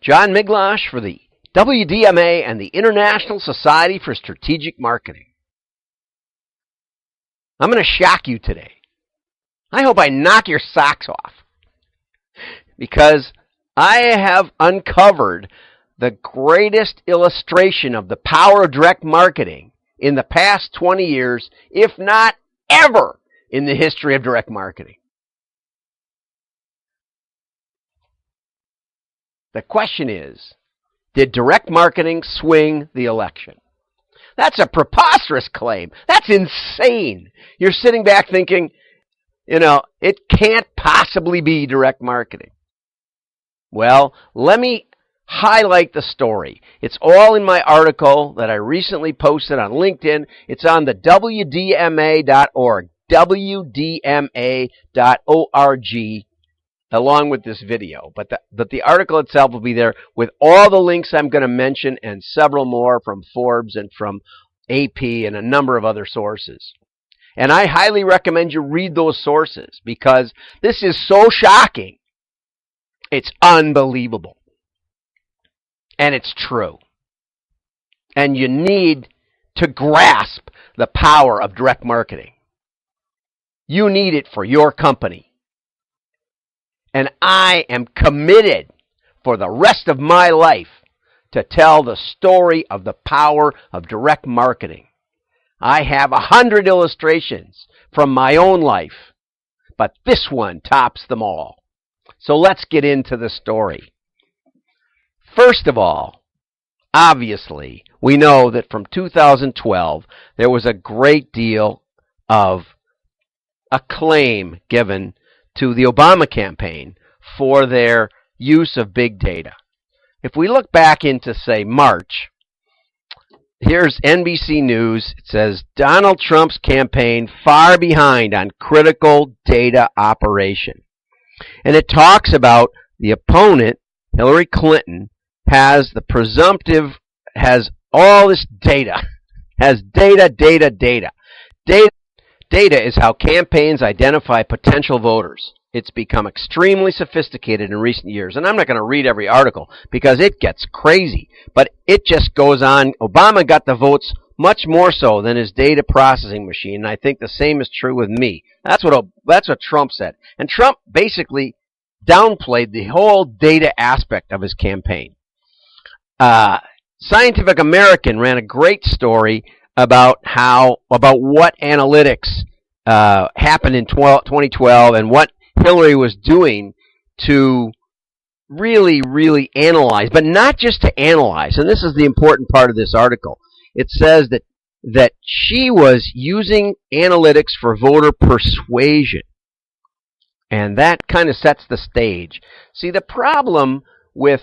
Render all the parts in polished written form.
John Miglautsch for the WDMA and the International Society for Strategic Marketing. I'm going to shock you today. I hope I knock your socks off, because I have uncovered the greatest illustration of the power of direct marketing in the past 20 years, if not ever, in the history of direct marketing. The question is, did direct marketing swing the election? That's a preposterous claim. That's insane. You're sitting back thinking, it can't possibly be direct marketing. Well, let me highlight the story. It's all in my article that I recently posted on LinkedIn. It's on the WDMA.org, WDMA.org, along with this video. But the article itself will be there with all the links I'm going to mention and several more from Forbes and from AP and a number of other sources. And I highly recommend you read those sources, because this is so shocking. It's unbelievable. And it's true. And you need to grasp the power of direct marketing. You need it for your company. And I am committed for the rest of my life to tell the story of the power of direct marketing. I have 100 illustrations from my own life, but this one tops them all. So let's get into the story. First of all, obviously, we know that from 2012, there was a great deal of acclaim given to the Obama campaign for their use of big data. If we look back into, say, March, here's NBC News. It says, Donald Trump's campaign far behind on critical data operation. And it talks about the opponent, Hillary Clinton, has all this data. Has data. Data is how campaigns identify potential voters. It's become extremely sophisticated in recent years. And I'm not going to read every article because it gets crazy. But it just goes on. Obama got the votes much more so than his data processing machine. And I think the same is true with me. That's what Trump said. And Trump basically downplayed the whole data aspect of his campaign. Scientific American ran a great story about what analytics happened in 2012 and what Hillary was doing to really, really analyze, but not just to analyze. And this is the important part of this article. It says that she was using analytics for voter persuasion. And that kind of sets the stage. See, the problem with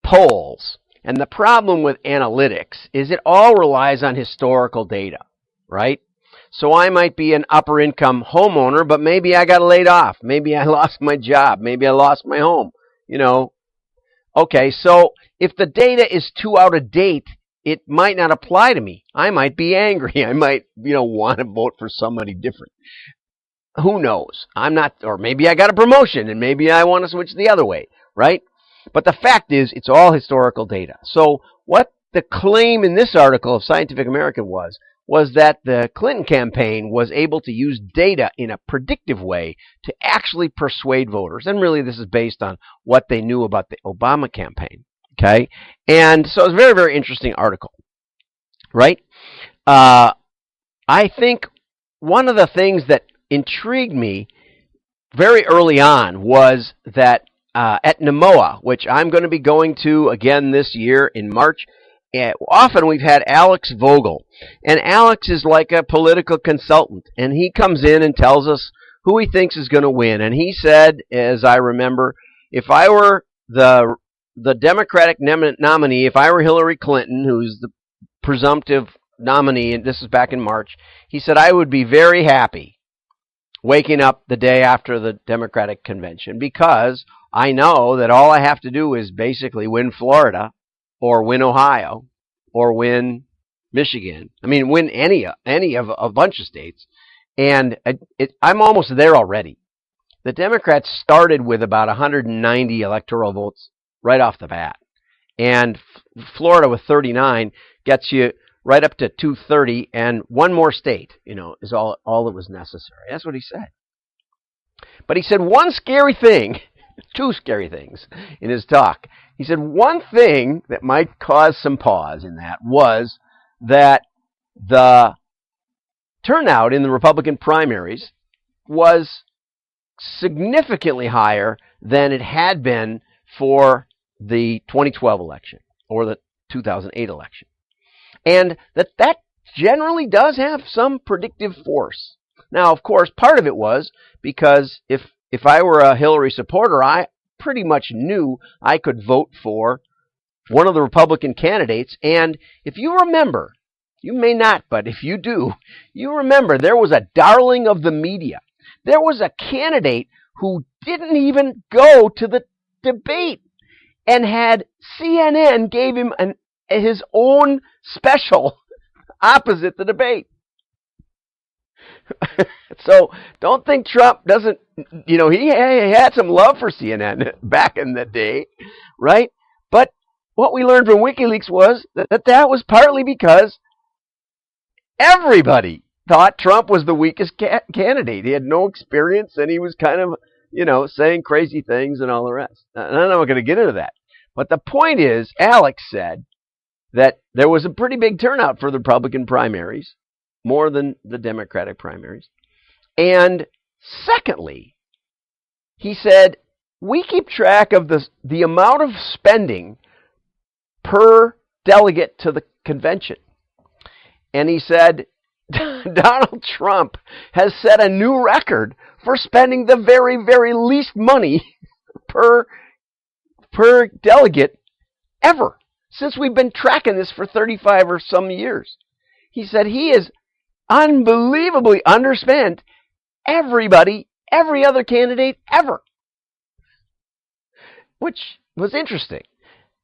polls and the problem with analytics is it all relies on historical data, right? So I might be an upper income homeowner, but maybe I got laid off. Maybe I lost my job. Maybe I lost my home. Okay, so if the data is too out of date, it might not apply to me. I might be angry. I might, want to vote for somebody different. Who knows? Or maybe I got a promotion and maybe I want to switch the other way, right? But the fact is, it's all historical data. So what the claim in this article of Scientific American was that the Clinton campaign was able to use data in a predictive way to actually persuade voters. And really, this is based on what they knew about the Obama campaign. Okay? And so it's a very, very interesting article, right? I think one of the things that intrigued me very early on was that at NMOA, which I'm going to be going to again this year in March, often we've had Alex Vogel. And Alex is like a political consultant. And he comes in and tells us who he thinks is going to win. And he said, as I remember, if I were the Democratic nominee, if I were Hillary Clinton, who's the presumptive nominee, and this is back in March, he said, I would be very happy waking up the day after the Democratic convention, because I know that all I have to do is basically win Florida or win Ohio or win Michigan. I mean, win any of a bunch of states. And I'm almost there already. The Democrats started with about 190 electoral votes right off the bat. And Florida with 39 gets you right up to 230, and one more state, is all that was necessary. That's what he said. But he said one scary thing, two scary things in his talk. He said one thing that might cause some pause in that was that the turnout in the Republican primaries was significantly higher than it had been for the 2012 election or the 2008 election. And that generally does have some predictive force. Now, of course, part of it was because if I were a Hillary supporter, I pretty much knew I could vote for one of the Republican candidates. And if you remember, you may not, but if you do, you remember there was a darling of the media. There was a candidate who didn't even go to the debate and had CNN gave him his own special opposite the debate. So don't think Trump doesn't, he had some love for CNN back in the day, right? But what we learned from WikiLeaks was that was partly because everybody thought Trump was the weakest candidate. He had no experience, and he was kind of, saying crazy things and all the rest. And I'm not going to get into that. But the point is, Alex said that there was a pretty big turnout for the Republican primaries, more than the Democratic primaries. And secondly, he said, we keep track of the amount of spending per delegate to the convention. And he said, Donald Trump has set a new record for spending the very, very least money per delegate ever, since we've been tracking this for 35 or some years. He said he is unbelievably underspent every other candidate ever, which was interesting.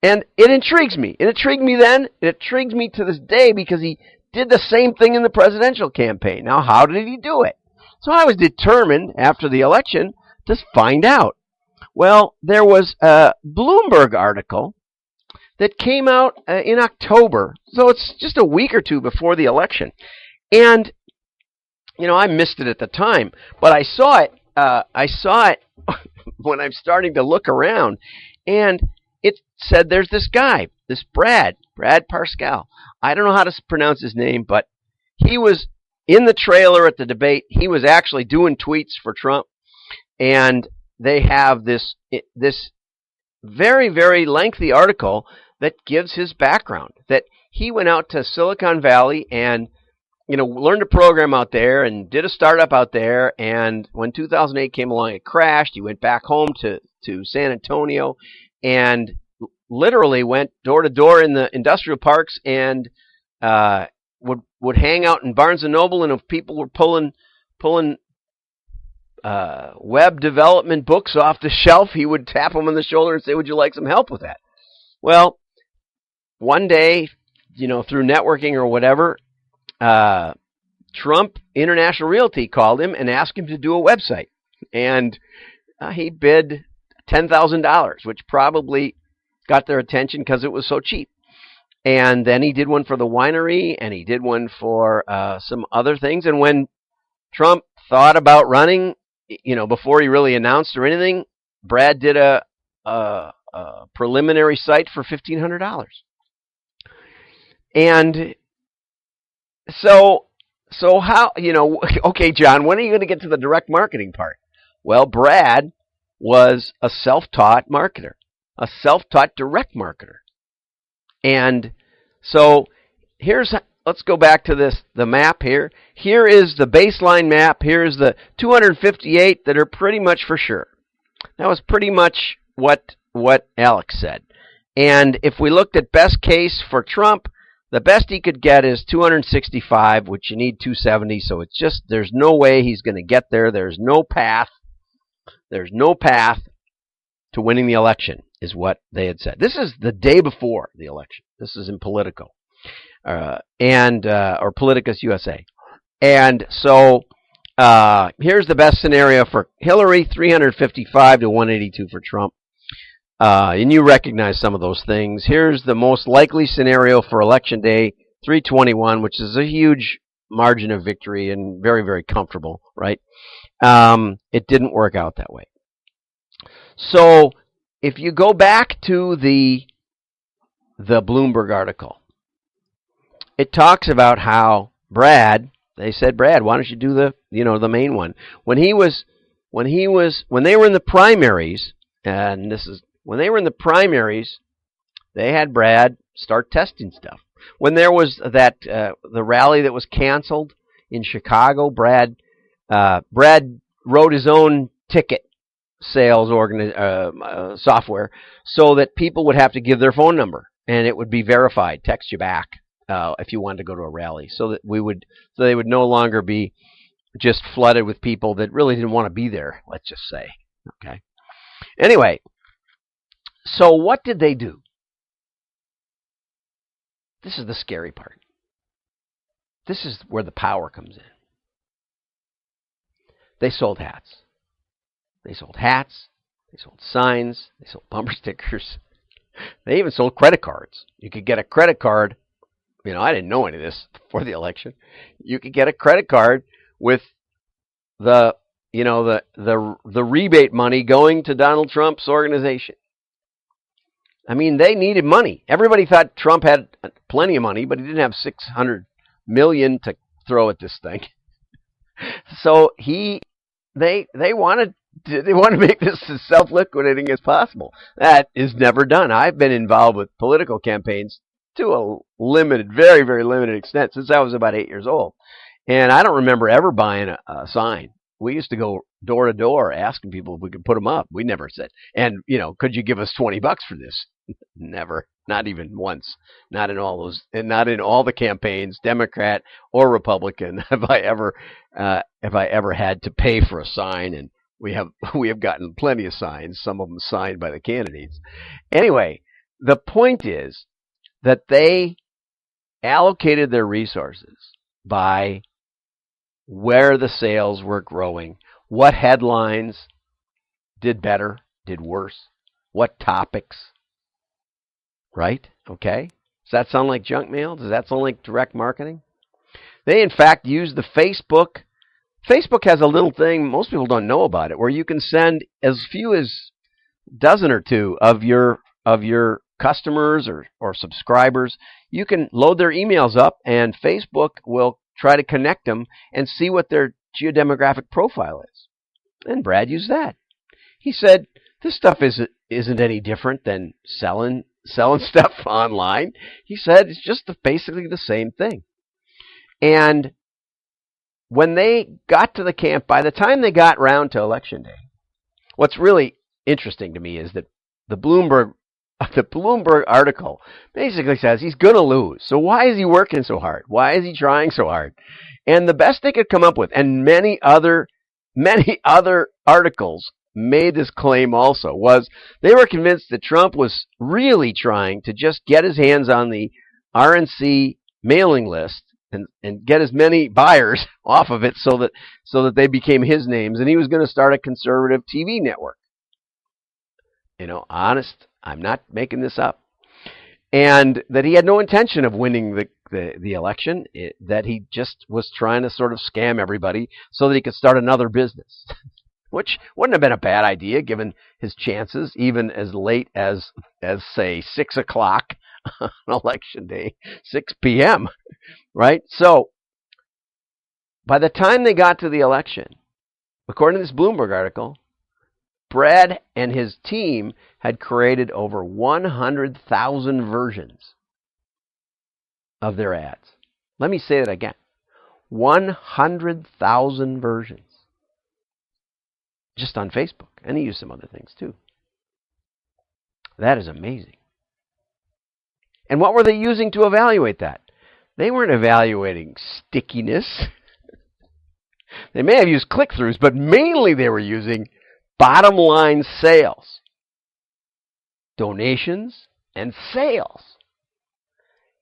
And it intrigues me. It intrigued me then. It intrigues me to this day because he did the same thing in the presidential campaign. Now, how did he do it? So I was determined after the election to find out. Well, there was a Bloomberg article that came out in October. So it's just a week or two before the election. And, I missed it at the time, but I saw it when I'm starting to look around, and it said there's this guy, this Brad Parscale. I don't know how to pronounce his name, but he was in the trailer at the debate. He was actually doing tweets for Trump, and they have this very, very lengthy article that gives his background, that he went out to Silicon Valley and learned a program out there and did a startup out there. And when 2008 came along, it crashed. He went back home to San Antonio and literally went door to door in the industrial parks and would hang out in Barnes and Noble. And if people were pulling web development books off the shelf, he would tap them on the shoulder and say, "Would you like some help with that?" Well, one day, through networking or whatever, Trump International Realty called him and asked him to do a website. And he bid $10,000, which probably got their attention because it was so cheap. And then he did one for the winery, and he did one for some other things. And when Trump thought about running, before he really announced or anything, Brad did a preliminary site for $1,500. And so how, okay, John, when are you going to get to the direct marketing part? Well, Brad was a self-taught marketer, a self-taught direct marketer. And so let's go back to the map here. Here is the baseline map. Here's the 258 that are pretty much for sure. That was pretty much what Alex said. And if we looked at best case for Trump, the best he could get is 265, which you need 270. So it's just, there's no way he's going to get there. There's no path. There's no path to winning the election, is what they had said. This is the day before the election. This is in Politico, or Politicus USA. And so here's the best scenario for Hillary, 355 to 182 for Trump. And you recognize some of those things. Here's the most likely scenario for Election Day 321, which is a huge margin of victory and very, very comfortable, right? It didn't work out that way. So if you go back to the Bloomberg article, it talks about how they said, Brad, why don't you do the main one? When they were in the primaries, and when they were in the primaries, they had Brad start testing stuff. When there was the rally that was canceled in Chicago, Brad wrote his own ticket sales software so that people would have to give their phone number and it would be verified, text you back if you wanted to go to a rally, so they would no longer be just flooded with people that really didn't want to be there. Let's just say, okay. Anyway, so what did they do? This is the scary part. This is where the power comes in. They sold hats. They sold hats. They sold signs. They sold bumper stickers. They even sold credit cards. You could get a credit card. I didn't know any of this before the election. You could get a credit card with the rebate money going to Donald Trump's organization. I mean, they needed money. Everybody thought Trump had plenty of money, but he didn't have $600 million to throw at this thing. So they wanted to make this as self-liquidating as possible. That is never done. I've been involved with political campaigns to a limited, very, very limited extent since I was about 8 years old. And I don't remember ever buying a sign. We used to go door to door asking people if we could put them up. We never said, and could you give us $20 for this? Never, not even once. Not in all the campaigns, Democrat or Republican, have I ever had to pay for a sign. And we have gotten plenty of signs, some of them signed by the candidates. Anyway, the point is that they allocated their resources by where the sales were growing, what headlines did better, did worse, what topics, right? Okay. Does that sound like junk mail? Does that sound like direct marketing? They, in fact, used the Facebook. Facebook has a little thing, most people don't know about it, where you can send as few as a dozen or two of your customers or subscribers. You can load their emails up, and Facebook will try to connect them and see what their geodemographic profile is. And Brad used that. He said, this stuff isn't any different than selling stuff online. He said it's just basically the same thing. And when they got to the camp, by the time they got round to Election Day, what's really interesting to me is that the Bloomberg article basically says he's going to lose. So why is he working so hard? Why is he trying so hard? And the best they could come up with, and many other articles made this claim also, was they were convinced that Trump was really trying to just get his hands on the RNC mailing list and get as many buyers off of it so that they became his names, and he was going to start a conservative TV network. Honest, I'm not making this up. And that he had no intention of winning the election, that he just was trying to sort of scam everybody so that he could start another business, which wouldn't have been a bad idea given his chances, even as late as say 6 o'clock on Election Day, 6 p.m., right? So by the time they got to the election, according to this Bloomberg article, Brad and his team had created over 100,000 versions of their ads. Let me say that again. 100,000 versions. Just on Facebook. And he used some other things too. That is amazing. And what were they using to evaluate that? They weren't evaluating stickiness. They may have used click-throughs, but mainly they were using bottom line sales, donations, and sales.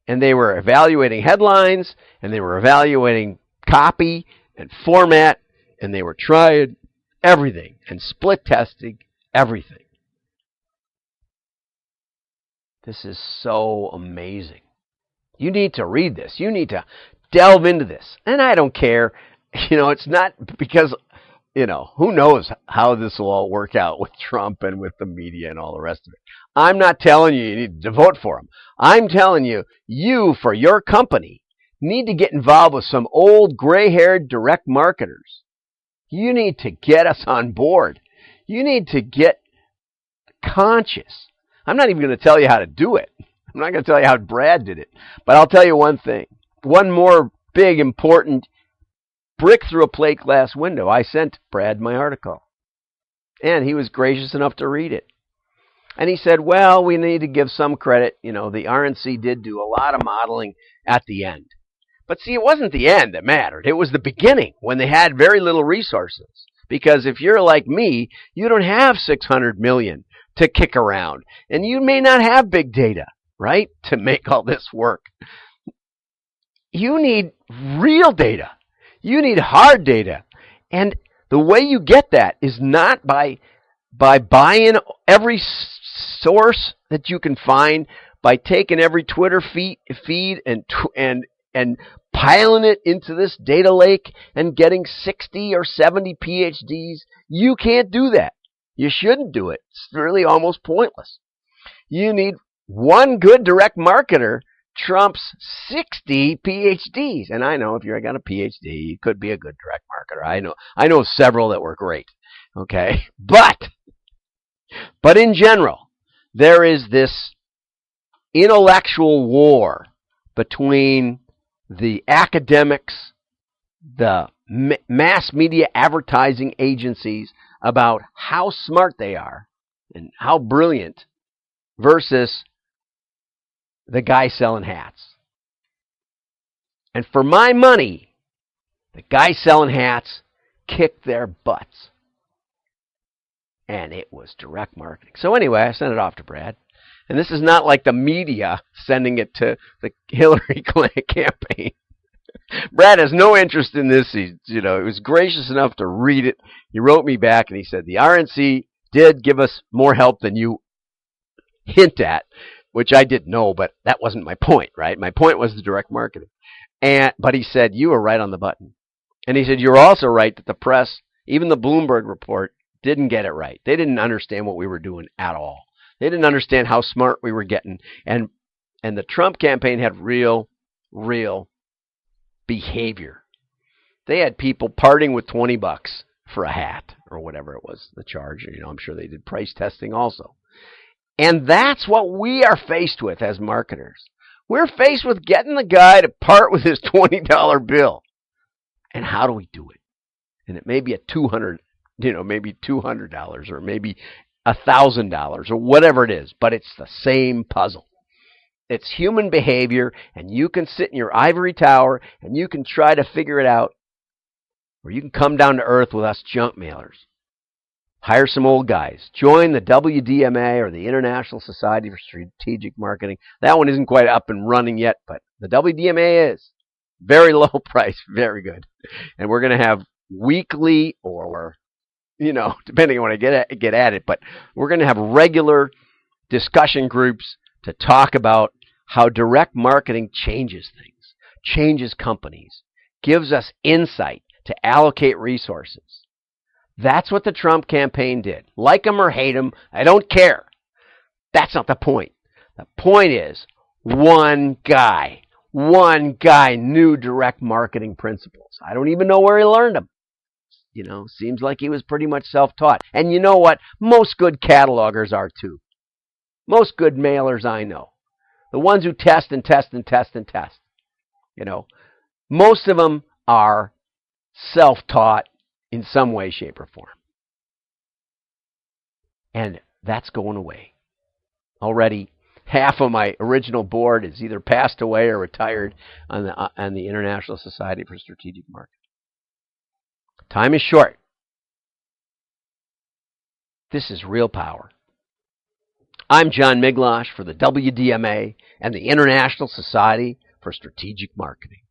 And they were evaluating headlines, and they were evaluating copy and format, and they were trying everything and split testing everything. This is so amazing. You need to read this. You need to delve into this. And I don't care. It's not because, who knows how this will all work out with Trump and with the media and all the rest of it. I'm not telling you need to vote for him. I'm telling you, for your company, need to get involved with some old gray-haired direct marketers. You need to get us on board. You need to get conscious. I'm not even going to tell you how to do it. I'm not going to tell you how Brad did it. But I'll tell you one thing. One more big, important brick through a plate glass window. I sent Brad my article. And he was gracious enough to read it. And he said, well, we need to give some credit. The RNC did do a lot of modeling at the end. But see, it wasn't the end that mattered. It was the beginning when they had very little resources. Because if you're like me, you don't have 600 million to kick around. And you may not have big data, right, to make all this work. You need real data. You need hard data. And the way you get that is not by buying every source that you can find, by taking every Twitter feed and piling it into this data lake and getting 60 or 70 PhDs. You can't do that. You shouldn't do it. It's really almost pointless. You need one good direct marketer trumps 60 PhDs. And I know if you're got a PhD, you could be a good direct marketer. I know several that were great. Okay? But in general, there is this intellectual war between the academics, the mass media advertising agencies about how smart they are and how brilliant versus the guy selling hats. And for my money, the guy selling hats kicked their butts. And it was direct marketing. So anyway, I sent it off to Brad. And this is not like the media sending it to the Hillary Clinton campaign. Brad has no interest in this. He was gracious enough to read it. He wrote me back and he said, the RNC did give us more help than you hint at, which I didn't know, but that wasn't my point, right? My point was the direct marketing. But he said, you were right on the button. And he said, you're also right that the press, even the Bloomberg report, didn't get it right. They didn't understand what we were doing at all. They didn't understand how smart we were getting. And the Trump campaign had real behavior. They had people parting with $20 for a hat or whatever it was, the charge. I'm sure they did price testing also. And that's what we are faced with as marketers. We're faced with getting the guy to part with his $20 bill. And how do we do it? And it may be maybe $200 or maybe $1,000 or whatever it is, but it's the same puzzle. It's human behavior, and you can sit in your ivory tower and you can try to figure it out, or you can come down to earth with us junk mailers. Hire some old guys. Join the WDMA or the International Society for Strategic Marketing. That one isn't quite up and running yet, but the WDMA is. Very low price, very good. And we're going to have weekly or, depending on when I get at it, but we're going to have regular discussion groups to talk about how direct marketing changes things, changes companies, gives us insight to allocate resources. That's what the Trump campaign did. Like him or hate him, I don't care. That's not the point. The point is, one guy knew direct marketing principles. I don't even know where he learned them. Seems like he was pretty much self-taught. And you know what? Most good catalogers are too. Most good mailers I know. The ones who test and test and test and test. Most of them are self-taught in some way, shape, or form. And that's going away. Already, half of my original board is either passed away or retired on the International Society for Strategic Marketing. Time is short. This is real power. I'm John Miglosh for the WDMA and the International Society for Strategic Marketing.